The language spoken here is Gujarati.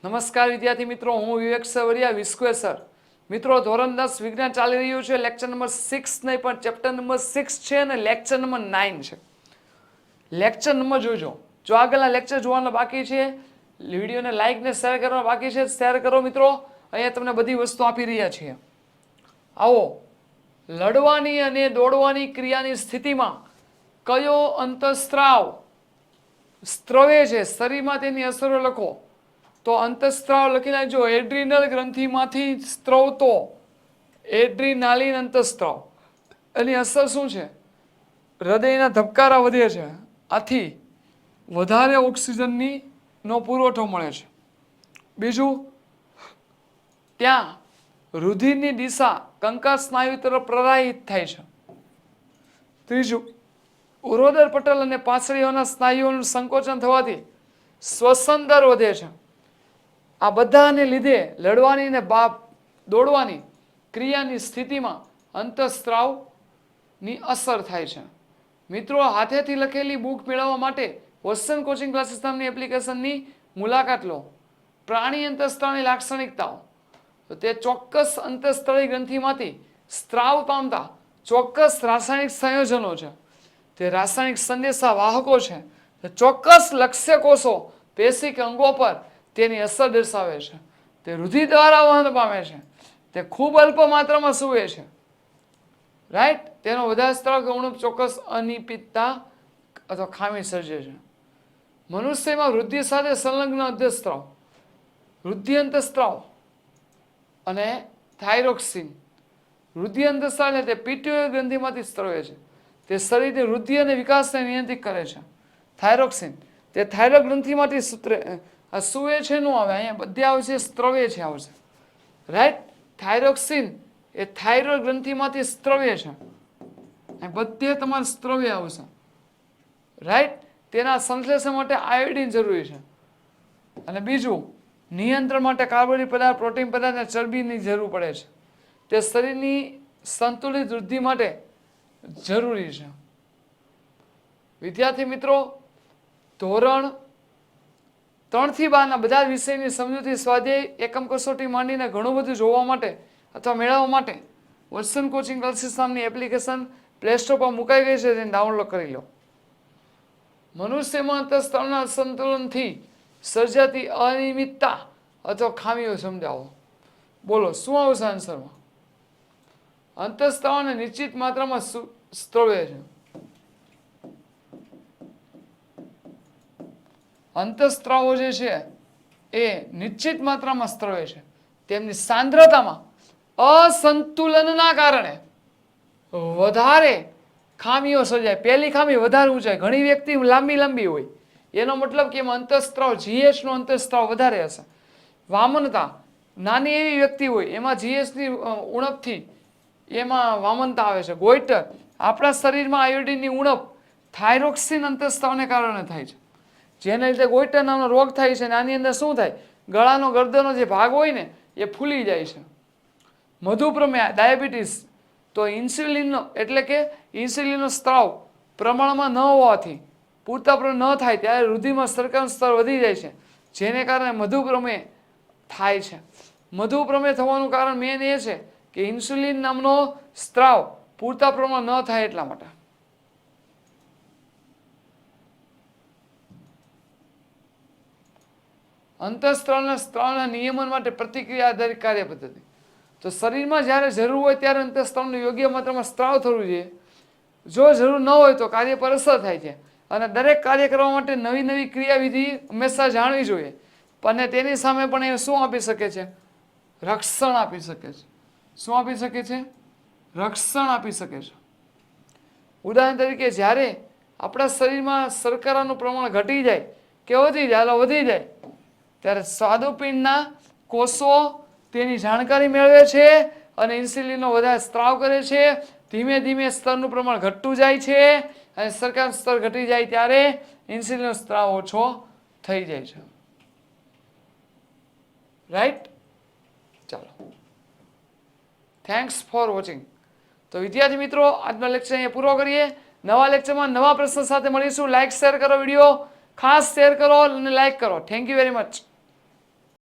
નમસ્કાર વિદ્યાર્થી મિત્રો, હું વિવેક સવરિયા વિસ્ક્વે સર. મિત્રો, ધોરણ 10 વિજ્ઞાન ચાલી રહ્યું છે. લેક્ચર નંબર 6 નહીં પણ ચેપ્ટર નંબર 6 છે અને લેક્ચર નંબર 9 છે. લેક્ચર નંબર જોજો. જો આગળના લેક્ચર જોવાના બાકી છે, વિડીયોને લાઈક ને શેર કરવાના બાકી છે, શેર કરો મિત્રો. અહીંયા તમને બધી વસ્તુ આપી રહ્યા છીએ. આવો, લડવાની અને દોડવાની ક્રિયાની સ્થિતિમાં કયો અંતઃસ્ત્રાવ સ્ત્રવે છે, શરીરમાં તેની અસરો લખો. તો અંતઃસ્ત્રાવ લખી નાખજો. એડ્રીનલ ગ્રંથિમાંથી સ્ત્રવતો એડ્રીનાલિન અંતઃસ્ત્રાવ. એની અસર શું છે? હૃદયના ધબકારા વધે છે, આથી વધારે ઓક્સિજનની નો પુરવઠો મળે છે. બીજું, ત્યાં રુધિરની દિશા કંકાલ સ્નાયુ તરફ પ્રવાહિત થાય છે. ત્રીજું, ઉરોદર પટલ અને પાછળીઓના સ્નાયુઓનું સંકોચન થવાથી શ્વસન દર વધે છે. આ બધાને લીધે લડવાની અને દોડવાની ક્રિયાની સ્થિતિમાં અંતઃસ્ત્રાવની અસર થાય છે. મિત્રો, હાથેથી લખેલી બુક મેળવવા માટે વોત્સન કોચિંગ ક્લાસીસ નામની એપ્લિકેશનની મુલાકાત લો. પ્રાણી અંતઃસ્ત્રાવની લાક્ષણિકતાઓ. તો તે ચોક્કસ અંતઃસ્ત્રાવી ગ્રંથિમાંથી સ્ત્રાવ પામતા ચોક્કસ રાસાયણિક સંયોજનો છે. તે રાસાયણિક સંદેશા વાહકો છે. તે ચોક્કસ લક્ષ્ય કોષો, પેશી કે અંગો પર તેની અસર દર્શાવે છે. તે રુધિર દ્વારા વહન પામે છે. તે ખૂબ અલ્પ માત્રામાં સૂવે છે. રાઈટ? તેનો વધારે સ્ત્રાવ કે ઉણપ ચોક્કસ અનિયમિતતા અથવા ખામી સર્જે છે. મનુષ્યમાં વૃદ્ધિ સાથે સંલગ્ન અંતઃસ્ત્રાવ, વૃદ્ધિ અંતઃસ્ત્રાવ અને થાઇરોક્સિન. વૃદ્ધિ અંતઃસ્ત્રાવ એટલે તે પિટ્યુટરી ગ્રંથિમાંથી સ્ત્રવે છે. તે શરીરની વૃદ્ધિ અને વિકાસને નિયંત્રિત કરે છે. થાઇરોક્સિન તે થાઇરોઇડ ગ્રંથિમાંથી સૂવે છે, નું આવે અહીંયા બધે આવશે, સ્ત્રવે છે આવશે. રાઈટ? થાઇરોક્સિન એ થાઇરોઇડ ગ્રંથિમાંથી સ્ત્રવે છે. બધે તમારે સ્ત્રવે આવશે. રાઈટ? તેના સંશ્લેષણ માટે આયોડિન જરૂરી છે. અને બીજું, નિયંત્રણ માટે કાર્બોદિત પદાર્થ, પ્રોટીન પદાર્થ અને ચરબીની જરૂર પડે છે. તે શરીરની સંતુલિત વૃદ્ધિ માટે જરૂરી છે. વિદ્યાર્થી મિત્રો, ધોરણ 3 થી 12 બધા જ વિષયની સમજૂતી, સ્વાધ્યાય, એકમ કસોટી માંડીને ઘણું બધું જોવા માટે અથવા મેળવવા માટે વોત્સન કોચિંગ ક્લાસીસ નામની એપ્લિકેશન પ્લે સ્ટોર પર મુકાઈ ગઈ છે, તેને ડાઉનલોડ કરી લો. મનુષ્યમાં અંતઃસ્ત્રાવના સંતુલનથી સર્જાતી અનિયમિતતા અથવા ખામીઓ સમજાવો. બોલો, શું આવશે આન્સરમાં? અંતઃસ્ત્રાવને નિશ્ચિત માત્રામાં સ્ત્રવે છે. અંતઃસ્ત્રાવો જે છે એ નિશ્ચિત માત્રામાં સ્ત્રવે છે. તેમની સાંદ્રતામાં અસંતુલનના કારણે વધારે ખામીઓ સર્જાય. પહેલી ખામી, વધારે ઊંચાઈ. ઘણી વ્યક્તિ લાંબી હોય, એનો મતલબ કે એમાં અંતઃસ્ત્રાવ, જીએસનો અંતઃસ્ત્રાવ વધારે હશે. વામનતા, નાની એવી વ્યક્તિ હોય એમાં જીએસની ઉણપથી એમાં વામનતા આવે છે. ગોઈટર, આપણા શરીરમાં આયોડિનની ઉણપ થાઇરોક્સિન અંતઃસ્ત્રાવને કારણે થાય છે, જેને લીધે ગોઈટર નામનો રોગ થાય છે. અને આની અંદર શું થાય? ગળાનો, ગરદનનો જે ભાગ હોય ને એ ફૂલી જાય છે. મધુપ્રમેહ, ડાયાબિટીસ. તો ઇન્સ્યુલિનનો એટલે કે ઇન્સ્યુલિનનો સ્ત્રાવ પ્રમાણમાં ન હોવાથી, પૂરતા પ્રમાણ ન થાય ત્યારે રુધિરમાં શર્કરાનું સ્તર વધી જાય છે, જેને કારણે મધુપ્રમેહ થાય છે. મધુપ્રમેહ થવાનું કારણ મેન એ છે કે ઇન્સ્યુલિન નામનો સ્ત્રાવ પૂરતા પ્રમાણ ન થાય એટલા માટે. અંતઃસ્ત્રાવના સ્ત્રાવના નિયમન માટે પ્રતિક્રિયા આધારિત કાર્ય પદ્ધતિ. તો શરીરમાં જ્યારે જરૂર હોય ત્યારે અંતઃસ્ત્રાવનું યોગ્ય માત્રામાં સ્ત્રાવ થવું જોઈએ. જો જરૂર ન હોય તો કાર્ય પર અસર થાય છે. અને દરેક કાર્ય કરવા માટે નવી નવી ક્રિયાવિધિ હંમેશા જાણવી જોઈએ. અને તેની સામે પણ એ શું આપી શકે છે? રક્ષણ આપી શકે છે. શું આપી શકે છે? રક્ષણ આપી શકે છે. ઉદાહરણ તરીકે, જ્યારે આપણા શરીરમાં શર્કરાનું પ્રમાણ ઘટી જાય કે વધી જાય ત્યારે સ્વાદુપિંડના કોષો તેની જાણકારી મેળવે છે અને ઇન્સ્યુલિનનો વધારે સ્ત્રાવ કરે છે. ધીમે ધીમે સ્તરનું પ્રમાણ ઘટતું જાય છે અને શર્કરાનું સ્તર ઘટી જાય ત્યારે ઇન્સ્યુલિનનો સ્ત્રાવ ઓછો થઈ જાય છે. રાઈટ? ચાલો, થેન્ક્સ ફોર વોચિંગ. તો વિદ્યાર્થી મિત્રો, આજનો લેક્ચર અહીંયા પૂરો કરીએ. નવા લેક્ચરમાં નવા પ્રશ્ન સાથે મળીશું. લાઈક શેર કરો, વિડીયો ખાસ શેર કરો અને લાઈક કરો. Thank you very much.